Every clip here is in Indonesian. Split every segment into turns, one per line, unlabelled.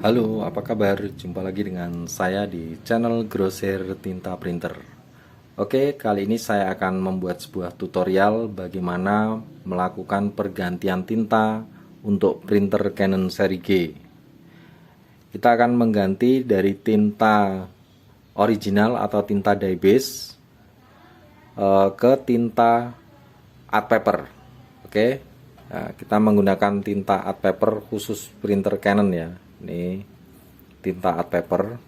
Halo, apa kabar? Jumpa lagi dengan saya di channel Grosir Tinta Printer. Oke, kali ini saya akan membuat sebuah tutorial bagaimana melakukan pergantian tinta untuk printer Canon seri G. Kita akan mengganti dari tinta original atau tinta dye base ke tinta art paper. Oke, nah, kita menggunakan tinta art paper khusus printer Canon ya. Ini tinta art paper.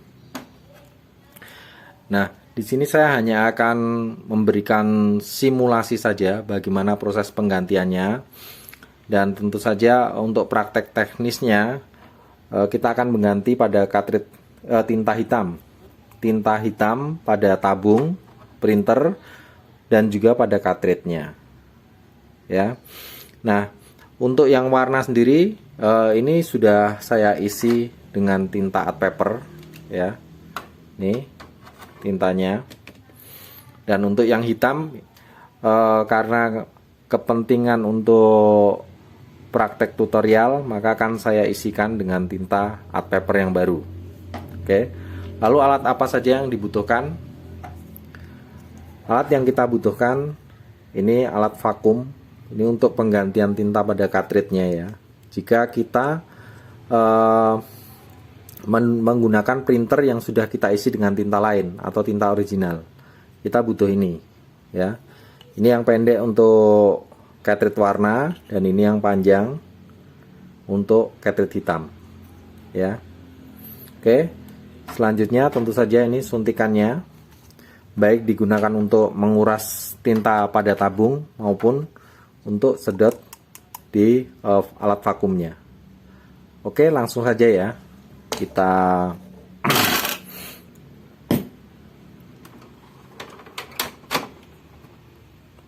Nah, di sini saya hanya akan memberikan simulasi saja bagaimana proses penggantiannya, dan tentu saja untuk praktek teknisnya kita akan mengganti pada cartridge tinta hitam pada tabung printer dan juga pada cartridge-nya. Ya. Nah, untuk yang warna sendiri ini sudah saya isi dengan tinta art paper ya. Nih tintanya. Dan untuk yang hitam karena kepentingan untuk praktek tutorial, maka akan saya isikan dengan tinta art paper yang baru. Oke. Lalu alat apa saja yang dibutuhkan? Alat yang kita butuhkan ini alat vakum. Ini untuk penggantian tinta pada cartridge-nya ya. Jika kita menggunakan printer yang sudah kita isi dengan tinta lain atau tinta original, kita butuh ini ya. Ini yang pendek untuk cartridge warna dan ini yang panjang untuk cartridge hitam ya. Oke, selanjutnya tentu saja ini suntikannya, baik digunakan untuk menguras tinta pada tabung maupun untuk sedot di alat vakumnya. Oke, langsung saja ya kita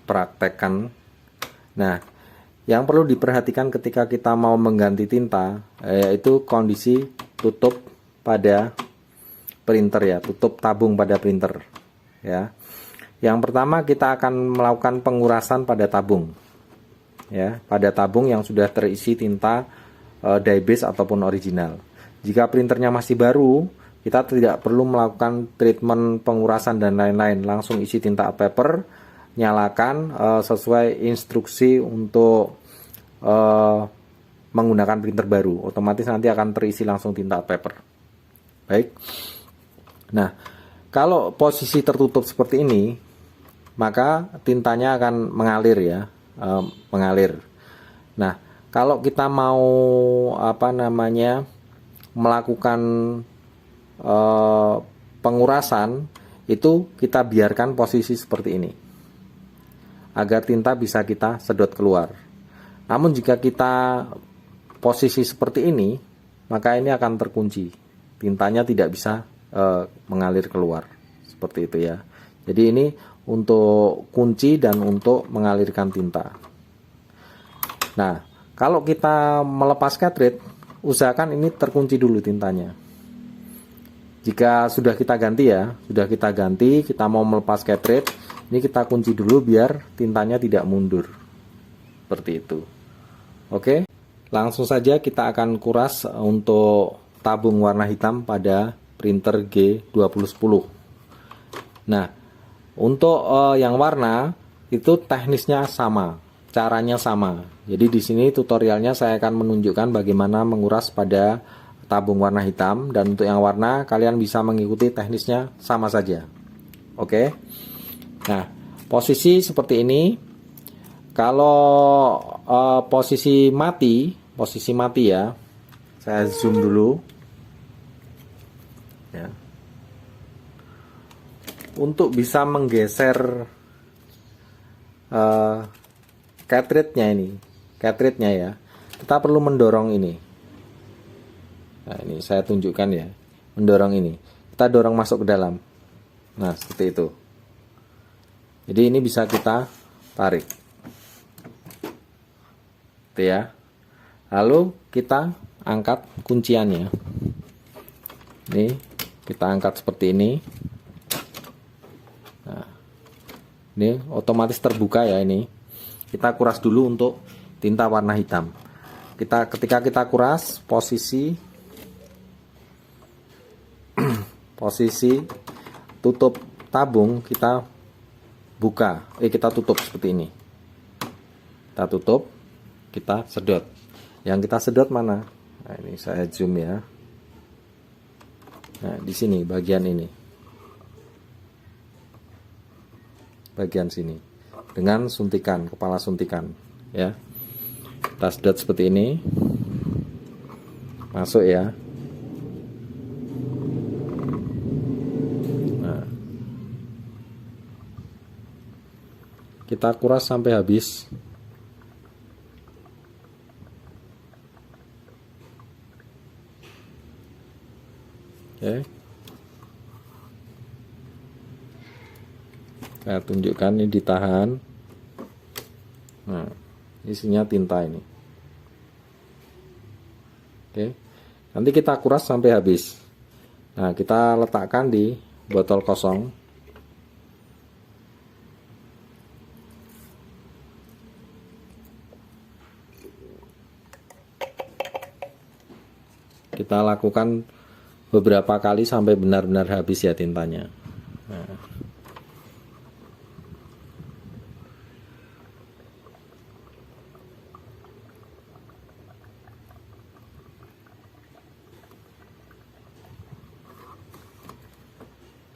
praktekkan. Nah, yang perlu diperhatikan ketika kita mau mengganti tinta yaitu kondisi tutup pada printer ya, tutup tabung pada printer ya. Yang pertama kita akan melakukan pengurasan pada tabung ya, pada tabung yang sudah terisi tinta dye base ataupun original. Jika printernya masih baru, kita tidak perlu melakukan treatment pengurasan dan lain-lain, langsung isi tinta art paper, nyalakan sesuai instruksi untuk menggunakan printer baru, otomatis nanti akan terisi langsung tinta art paper. Baik. Nah, kalau posisi tertutup seperti ini, maka tintanya akan mengalir ya, mengalir. Nah, kalau kita mau melakukan pengurasan, itu kita biarkan posisi seperti ini agar tinta bisa kita sedot keluar. Namun jika kita posisi seperti ini, maka ini akan terkunci, tintanya tidak bisa mengalir keluar seperti itu ya. Jadi ini untuk kunci dan untuk mengalirkan tinta. Nah, kalau kita melepas cartridge, usahakan ini terkunci dulu tintanya. Jika sudah kita ganti ya, kita mau melepas cartridge, ini kita kunci dulu biar tintanya tidak mundur. Seperti itu. Oke, langsung saja kita akan kuras untuk tabung warna hitam pada printer G2010. Nah, untuk yang warna itu teknisnya sama, caranya sama. Jadi di sini tutorialnya saya akan menunjukkan bagaimana menguras pada tabung warna hitam, dan untuk yang warna kalian bisa mengikuti teknisnya sama saja. Oke. Nah, posisi seperti ini. Kalau posisi mati ya. Saya zoom dulu. Ya. Untuk bisa menggeser cartridge-nya ya, kita perlu mendorong ini. Nah, ini saya tunjukkan ya, mendorong ini. Kita dorong masuk ke dalam. Nah, seperti itu. Jadi ini bisa kita tarik. Gitu ya. Lalu kita angkat kunciannya. Ini kita angkat seperti ini. Nah, ini otomatis terbuka ya ini. Kita kuras dulu untuk tinta warna hitam. Ketika kita kuras, posisi posisi tutup tabung kita buka, kita tutup seperti ini. Kita tutup, kita sedot. Yang kita sedot mana? Nah, ini saya zoom ya. Nah, di sini bagian ini. Bagian sini. Dengan suntikan, kepala suntikan, ya. Kita sedot seperti ini. Masuk ya. Nah. Kita kuras sampai habis. Oke. Saya tunjukkan ini ditahan. Nah, isinya tinta ini. Oke. Nanti kita kuras sampai habis. Nah, kita letakkan di botol kosong. Kita lakukan beberapa kali sampai benar-benar habis ya tintanya. Nah.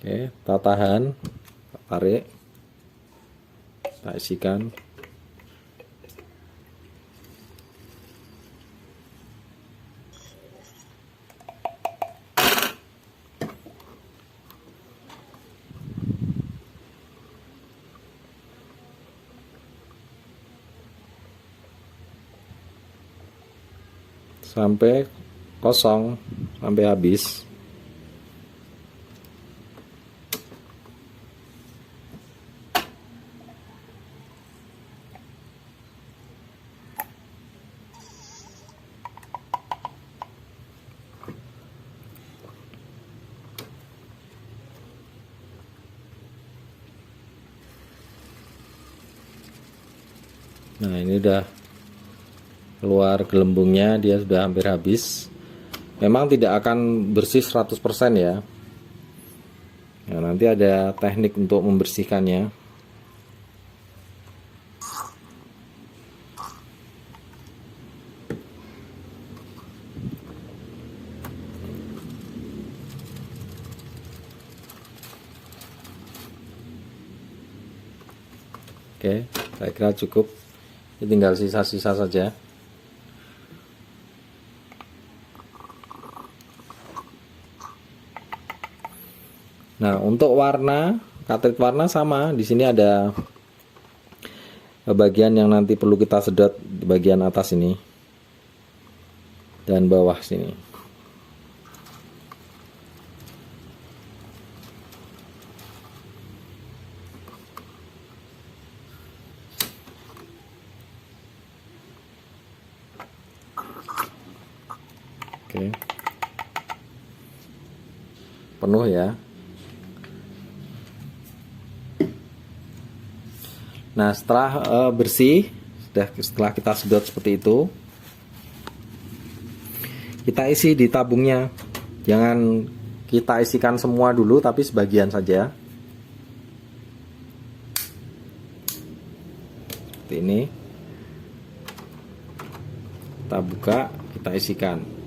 Oke, kita tahan, kita tarik, kita isikan. Sampai kosong, sampai habis. Nah, ini udah keluar gelembungnya, dia sudah hampir habis. Memang tidak akan bersih 100% ya. Nah, nanti ada teknik untuk membersihkannya. Oke, saya kira cukup. Ini tinggal sisa-sisa saja. Nah, untuk warna, katrit warna sama. Di sini ada bagian yang nanti perlu kita sedot di bagian atas ini dan bawah sini. Oke. Penuh ya. Nah, setelah bersih, setelah kita sedot seperti itu, kita isi di tabungnya. Jangan kita isikan semua dulu, tapi sebagian saja. Seperti ini. Kita buka, kita isikan.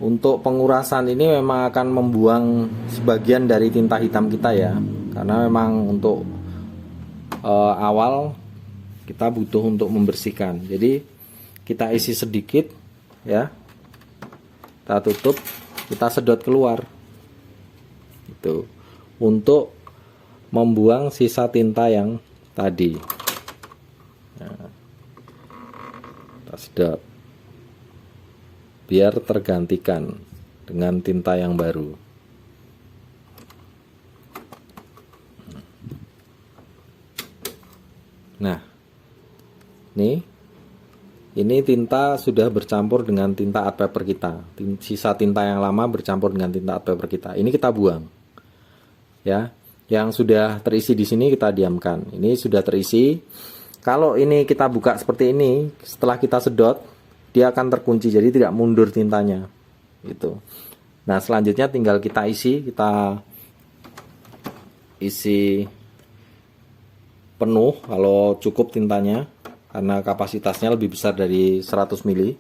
Untuk pengurasan ini memang akan membuang sebagian dari tinta hitam kita ya, karena memang untuk awal kita butuh untuk membersihkan. Jadi kita isi sedikit ya, kita tutup, kita sedot keluar itu untuk membuang sisa tinta yang tadi. Nah, kita sedot biar tergantikan dengan tinta yang baru. Nah, ini tinta sudah bercampur dengan tinta art paper kita. Sisa tinta yang lama bercampur dengan tinta art paper kita. Ini kita buang. ya. Yang sudah terisi di sini kita diamkan. Ini sudah terisi. Kalau ini kita buka seperti ini, setelah kita sedot, dia akan terkunci, jadi tidak mundur tintanya. Gitu. Nah, selanjutnya tinggal kita isi penuh kalau cukup tintanya, karena kapasitasnya lebih besar dari 100 ml.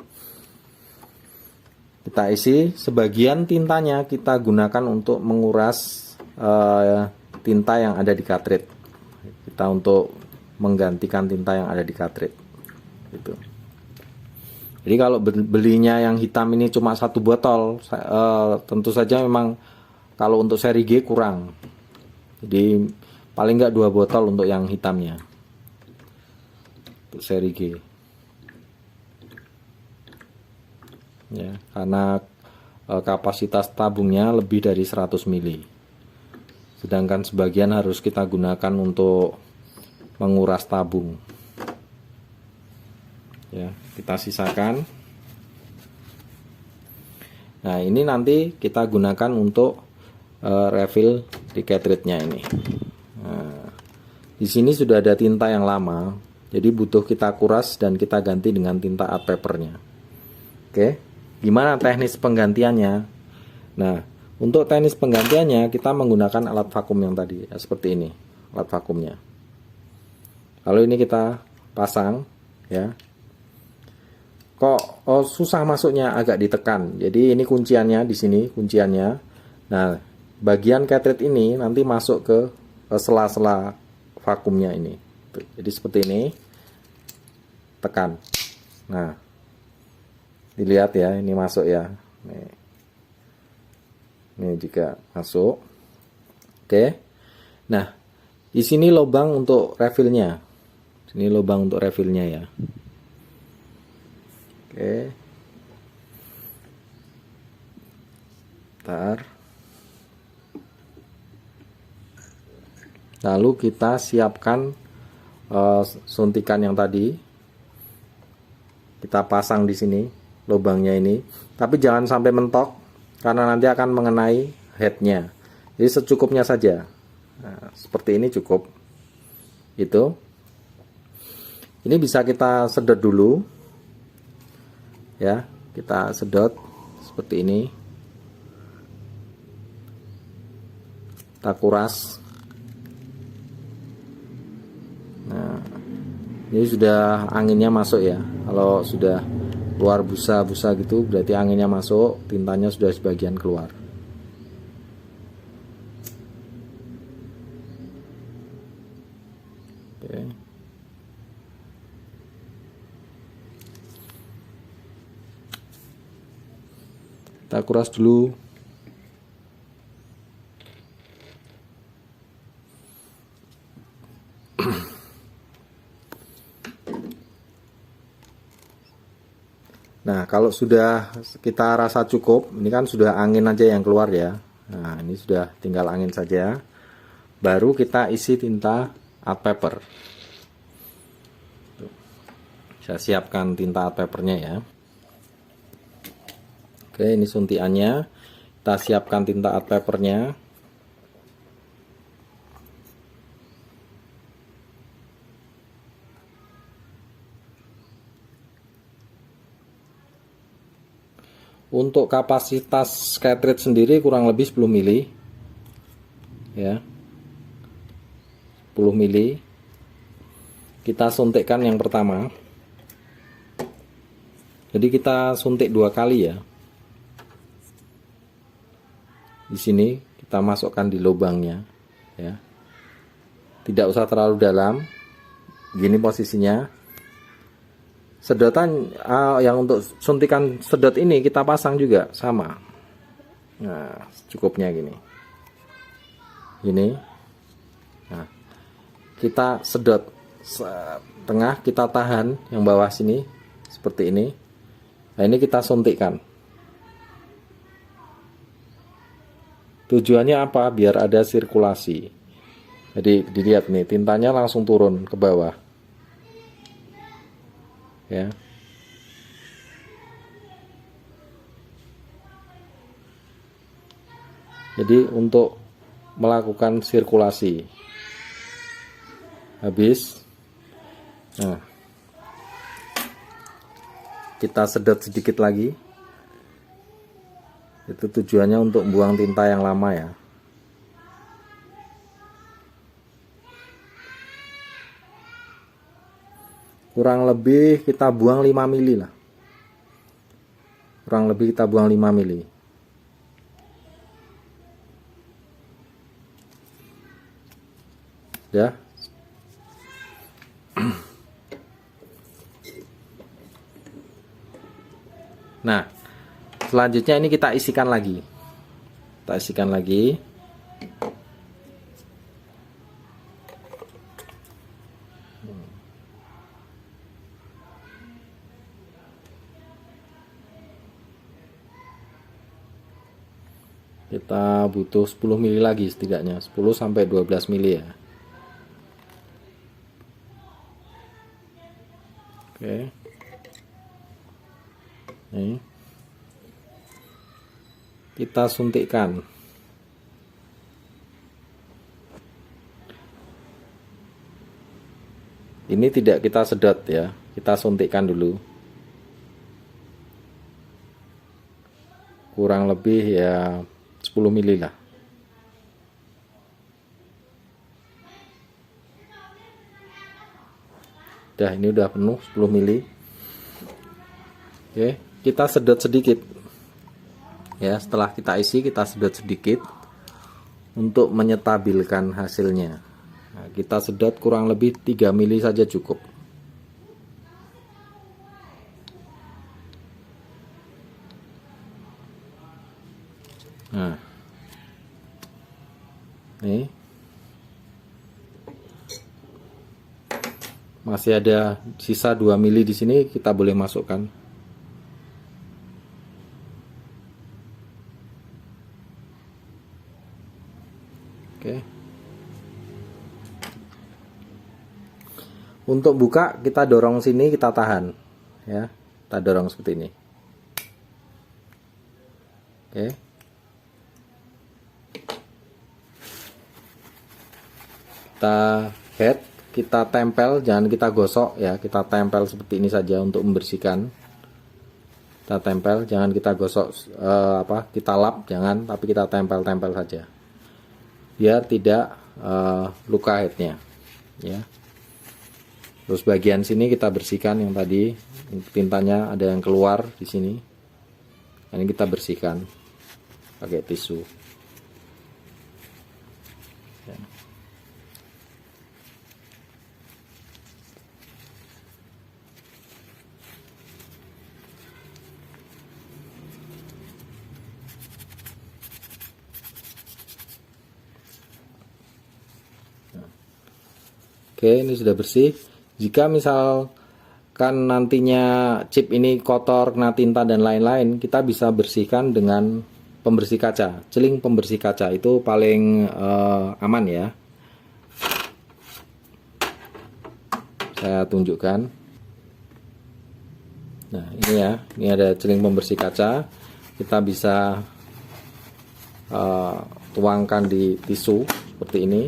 Kita isi, sebagian tintanya kita gunakan untuk menguras tinta yang ada di cartridge. Kita untuk menggantikan tinta yang ada di cartridge. Gitu. Jadi kalau belinya yang hitam ini cuma 1 botol, tentu saja memang kalau untuk seri G kurang. Jadi paling nggak 2 botol untuk yang hitamnya. Untuk seri G. Ya, karena kapasitas tabungnya lebih dari 100 ml. Sedangkan sebagian harus kita gunakan untuk menguras tabung. Ya, kita sisakan. Nah, ini nanti kita gunakan untuk refill di cartridge-nya ini. Nah, di sini sudah ada tinta yang lama, jadi butuh kita kuras dan kita ganti dengan tinta art paper-nya. Oke, gimana teknis penggantiannya? Nah, untuk teknis penggantiannya kita menggunakan alat vakum yang tadi, ya, seperti ini, alat vakumnya. Lalu ini kita pasang, ya. Kok susah masuknya, agak ditekan. Jadi ini kunciannya di sini, kunciannya. Nah, bagian cartridge ini nanti masuk ke sela-sela vakumnya ini. Jadi seperti ini, tekan. Nah, dilihat ya, ini masuk ya. Nih. Ini juga masuk. Oke. Nah, di sini lubang untuk refillnya. Sini lubang untuk refillnya ya. Oke. Bentar. Lalu kita siapkan suntikan yang tadi. Kita pasang di sini lubangnya ini. Tapi jangan sampai mentok, karena nanti akan mengenai headnya. Jadi secukupnya saja. Nah, seperti ini cukup. Itu. Ini bisa kita sedot dulu. Ya, kita sedot seperti ini. Kita kuras. Nah, ini sudah anginnya masuk ya. Kalau sudah keluar busa-busa gitu, berarti anginnya masuk, tintanya sudah sebagian keluar. Oke. Kita kuras dulu. Nah, kalau sudah kita rasa cukup, ini kan sudah angin aja yang keluar ya. Nah, ini sudah tinggal angin saja. Baru kita isi tinta art paper. Saya siapkan tinta art papernya ya. Oke, ini suntiannya. Kita siapkan tinta art papernya. Untuk kapasitas cartridge sendiri kurang lebih 10 mili ya, 10 mili. Kita suntikkan yang pertama, jadi kita suntik 2 kali ya. Di sini kita masukkan di lubangnya ya, tidak usah terlalu dalam. Gini posisinya. Sedotan yang untuk suntikan sedot ini kita pasang juga sama. Nah, cukupnya gini. Gini. Nah, kita sedot tengah, kita tahan yang bawah sini seperti ini. Nah, ini kita suntikkan. Tujuannya apa? Biar ada sirkulasi. Jadi dilihat nih, tintanya langsung turun ke bawah. Ya. Jadi untuk melakukan sirkulasi. Habis, nah, kita sedot sedikit lagi. Itu tujuannya untuk buang tinta yang lama ya. Kurang lebih kita buang 5 mili lah. Kurang lebih kita buang 5 mili. Ya. Nah, selanjutnya ini kita isikan lagi. Kita isikan lagi. Kita butuh 10 mili lagi setidaknya, 10 sampai 12 mili ya. Oke. Nih. Kita suntikkan. Ini tidak kita sedot ya, kita suntikkan dulu. Kurang lebih ya 10 mili lah. Ini udah penuh 10 mili. Oke, kita sedot sedikit. Ya, setelah kita isi kita sedot sedikit untuk menyetabilkan hasilnya. Nah, kita sedot kurang lebih 3 mili saja cukup. Nah, nih masih ada sisa 2 mili di sini, kita boleh masukkan. Oke. Untuk buka kita dorong sini, kita tahan ya. Kita dorong seperti ini. Oke. Kita head, kita tempel, jangan kita gosok ya, kita tempel seperti ini saja untuk membersihkan. Kita tempel, jangan kita gosok kita lap, jangan, tapi kita tempel-tempel saja biar tidak luka headnya ya. Terus bagian sini kita bersihkan, yang tadi tintanya ada yang keluar di sini. Ini kita bersihkan pakai tisu ya. Oke, ini sudah bersih. Jika misalkan nantinya chip ini kotor, kena tinta dan lain-lain, kita bisa bersihkan dengan pembersih kaca. Celing pembersih kaca itu paling aman ya. Saya tunjukkan. Nah, ini ya, ini ada celing pembersih kaca. Kita bisa tuangkan di tisu seperti ini.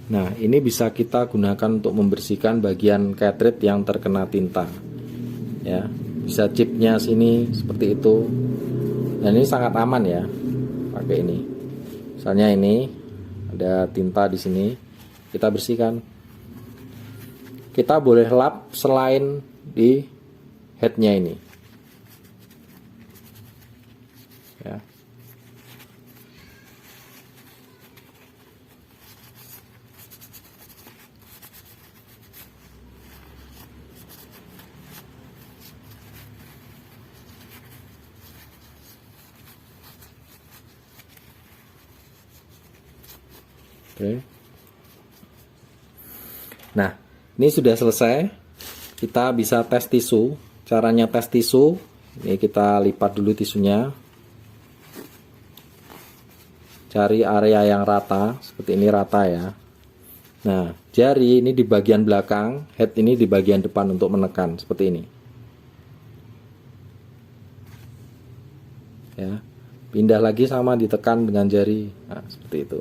Nah, ini bisa kita gunakan untuk membersihkan bagian cartridge yang terkena tinta. Ya, bisa chipnya sini seperti itu. Dan ini sangat aman ya, pakai ini. Misalnya ini ada tinta di sini, kita bersihkan. Kita boleh lap selain di headnya ini. Ya. Oke. Nah, ini sudah selesai. Kita bisa tes tisu. Caranya tes tisu, ini kita lipat dulu tisunya. Cari area yang rata, seperti ini rata ya. Nah, jari ini di bagian belakang, head ini di bagian depan untuk menekan, seperti ini. ya. Pindah lagi sama ditekan dengan jari. Nah, seperti itu.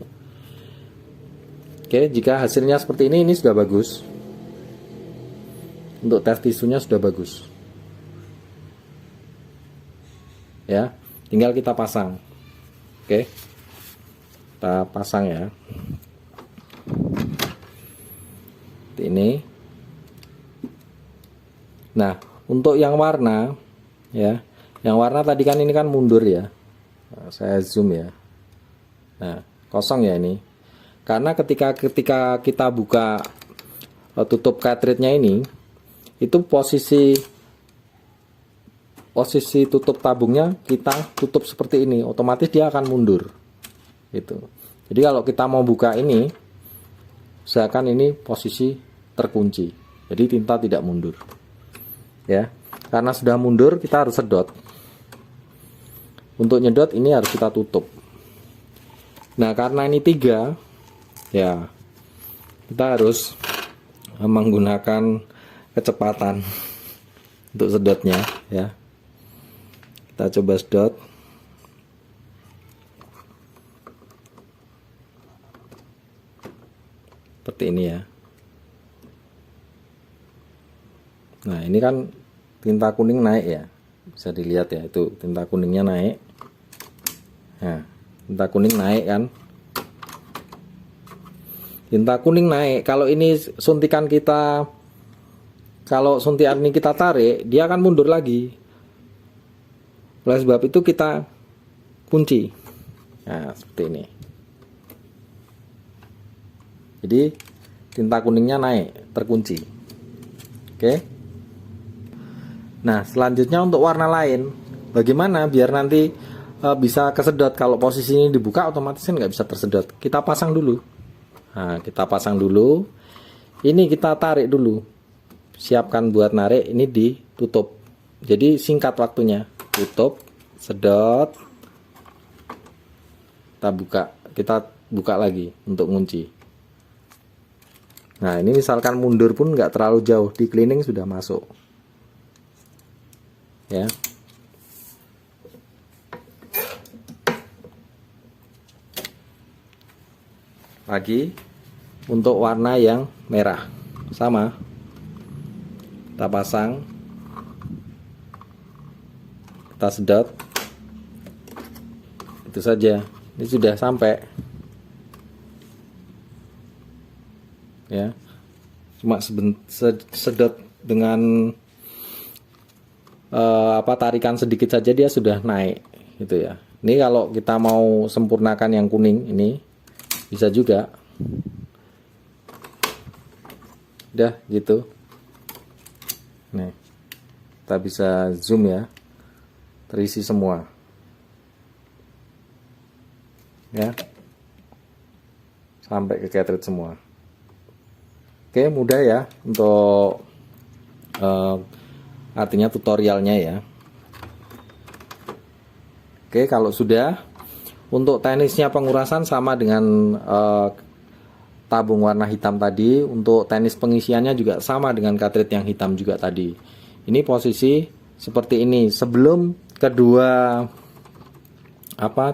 Oke, jika hasilnya seperti ini sudah bagus. Untuk tes tisunya sudah bagus. Ya, tinggal kita pasang. Oke. Kita pasang ya. Seperti ini. Nah, untuk yang warna ya. Yang warna tadi kan ini kan mundur ya. Nah, saya zoom ya. Nah, kosong ya ini. Karena ketika kita buka tutup cartridge-nya ini, itu posisi tutup tabungnya kita tutup seperti ini, otomatis dia akan mundur. Gitu. Jadi kalau kita mau buka ini, usahakan ini posisi terkunci. Jadi tinta tidak mundur. Ya. Karena sudah mundur, kita harus sedot. Untuk nyedot ini harus kita tutup. Nah, karena ini 3, ya kita harus menggunakan kecepatan untuk sedotnya ya. Kita coba sedot. Seperti ini ya. Nah, ini kan tinta kuning naik ya. Bisa dilihat ya, itu tinta kuningnya naik. Nah, tinta kuning naik kan. Tinta kuning naik. Kalau ini suntikan kita, kalau suntikan ini kita tarik, dia akan mundur lagi. Oleh sebab itu kita kunci. Nah, seperti ini. Jadi tinta kuningnya naik, terkunci. Oke. Nah, selanjutnya untuk warna lain, bagaimana biar nanti bisa kesedot? Kalau posisi ini dibuka, otomatis nggak bisa tersedot. Kita pasang dulu. Nah, kita pasang dulu. Ini kita tarik dulu. Siapkan buat narik, ini ditutup. Jadi singkat waktunya. Tutup, sedot. Kita buka lagi untuk ngunci. Nah, ini misalkan mundur pun nggak terlalu jauh, di cleaning sudah masuk. Ya. Lagi untuk warna yang merah sama, kita pasang, kita sedot, itu saja. Ini sudah sampai ya, cuma sedot dengan tarikan sedikit saja dia sudah naik gitu ya. Ini kalau kita mau sempurnakan yang kuning ini bisa juga. Udah gitu. Nih. Kita bisa zoom ya. Terisi semua. Ya. Sampai ke cartridge semua. Oke, mudah ya untuk artinya tutorialnya ya. Oke, kalau sudah, untuk teknisnya pengurasan sama dengan tabung warna hitam tadi. Untuk teknis pengisiannya juga sama dengan cartridge yang hitam juga tadi. Ini posisi seperti ini. Sebelum kedua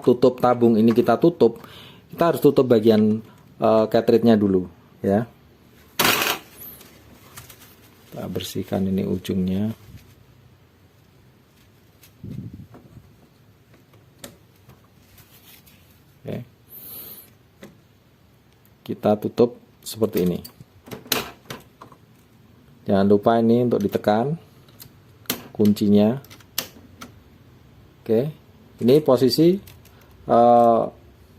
tutup tabung ini kita tutup, kita harus tutup bagian cartridge-nya dulu ya. Kita bersihkan ini ujungnya. Oke. Kita tutup seperti ini. Jangan lupa ini untuk ditekan kuncinya. Oke. Ini posisi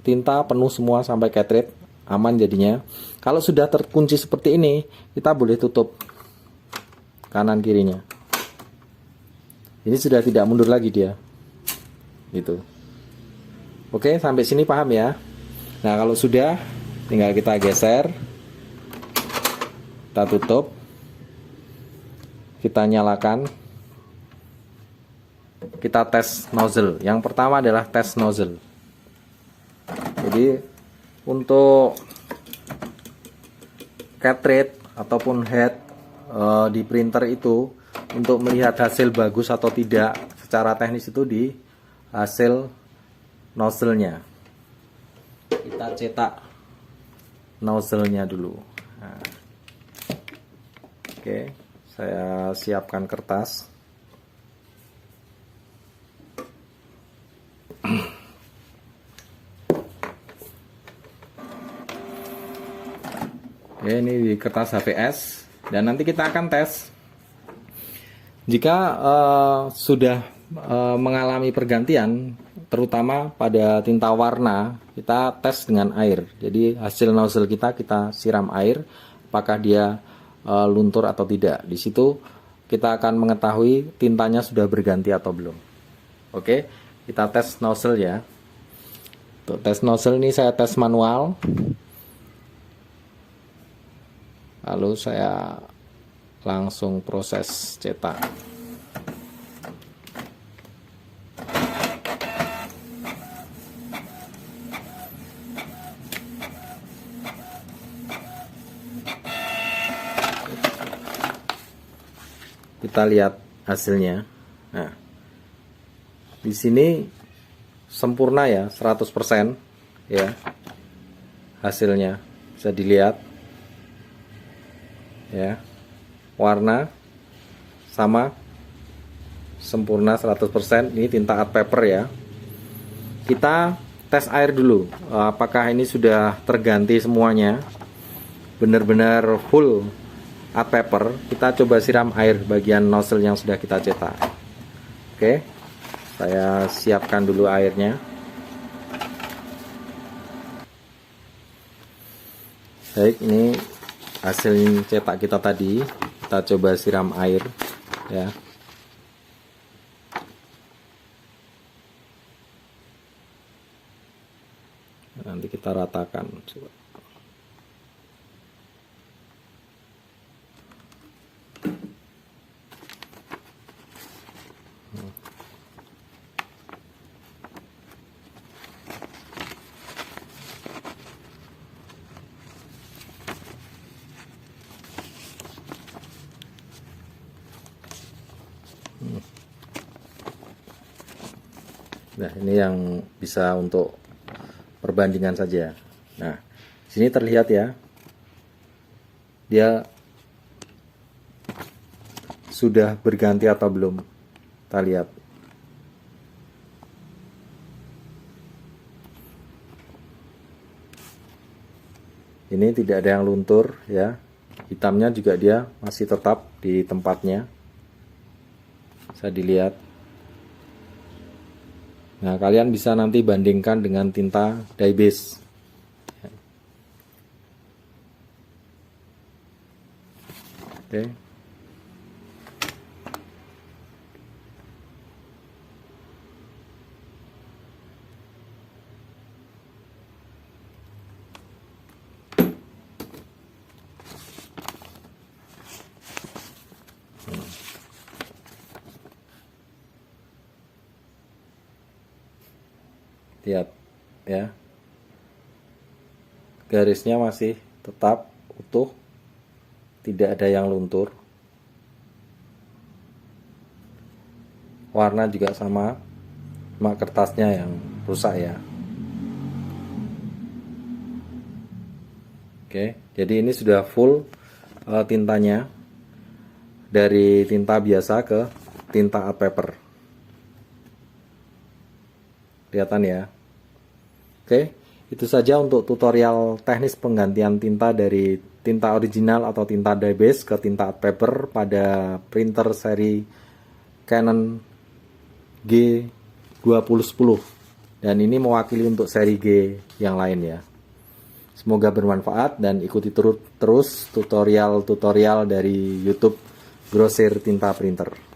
tinta penuh semua sampai cartridge, aman jadinya. Kalau sudah terkunci seperti ini, kita boleh tutup kanan kirinya. Ini sudah tidak mundur lagi dia. Gitu. Oke, sampai sini paham ya? Nah, kalau sudah, tinggal kita geser. Kita tutup. Kita nyalakan. Kita tes nozzle. Yang pertama adalah tes nozzle. Jadi, untuk cartridge ataupun head di printer itu, untuk melihat hasil bagus atau tidak secara teknis itu hasil nozzle-nya. Kita cetak nozzle-nya dulu. Nah. Oke, saya siapkan kertas. Oke, ini di kertas HVS, dan nanti kita akan tes. Jika sudah mengalami pergantian, terutama pada tinta warna, kita tes dengan air. Jadi hasil nozzle kita siram air, apakah dia luntur atau tidak. Di situ kita akan mengetahui tintanya sudah berganti atau belum. Oke, kita tes nozzle ya. Untuk tes nozzle ini saya tes manual. Lalu saya langsung proses cetak. Kita lihat hasilnya. Nah, di sini sempurna ya, 100% ya hasilnya, bisa dilihat ya, warna sama, sempurna 100%. Ini tinta art paper ya. Kita tes air dulu, apakah ini sudah terganti semuanya, benar-benar full art paper. Kita coba siram air bagian nozzle yang sudah kita cetak. Oke, saya siapkan dulu airnya. Baik, ini hasil cetak kita tadi. Kita coba siram air ya. Nanti kita ratakan. Nah, ini yang bisa untuk perbandingan saja. Nah, sini terlihat ya, dia sudah berganti atau belum. Kita lihat. Ini tidak ada yang luntur ya. Hitamnya juga dia masih tetap di tempatnya. Bisa dilihat. Nah, kalian bisa nanti bandingkan dengan tinta dye base. Oke. Lihat ya, garisnya masih tetap utuh, tidak ada yang luntur. Warna juga sama, cuma kertasnya yang rusak ya. Oke, jadi ini sudah full tintanya, dari tinta biasa ke tinta art paper. Kelihatan ya. Oke, itu saja untuk tutorial teknis penggantian tinta dari tinta original atau tinta dye base ke tinta art paper pada printer seri Canon G2010, dan ini mewakili untuk seri G yang lain ya. Semoga bermanfaat dan ikuti terus tutorial-tutorial dari YouTube Grosir Tinta Printer.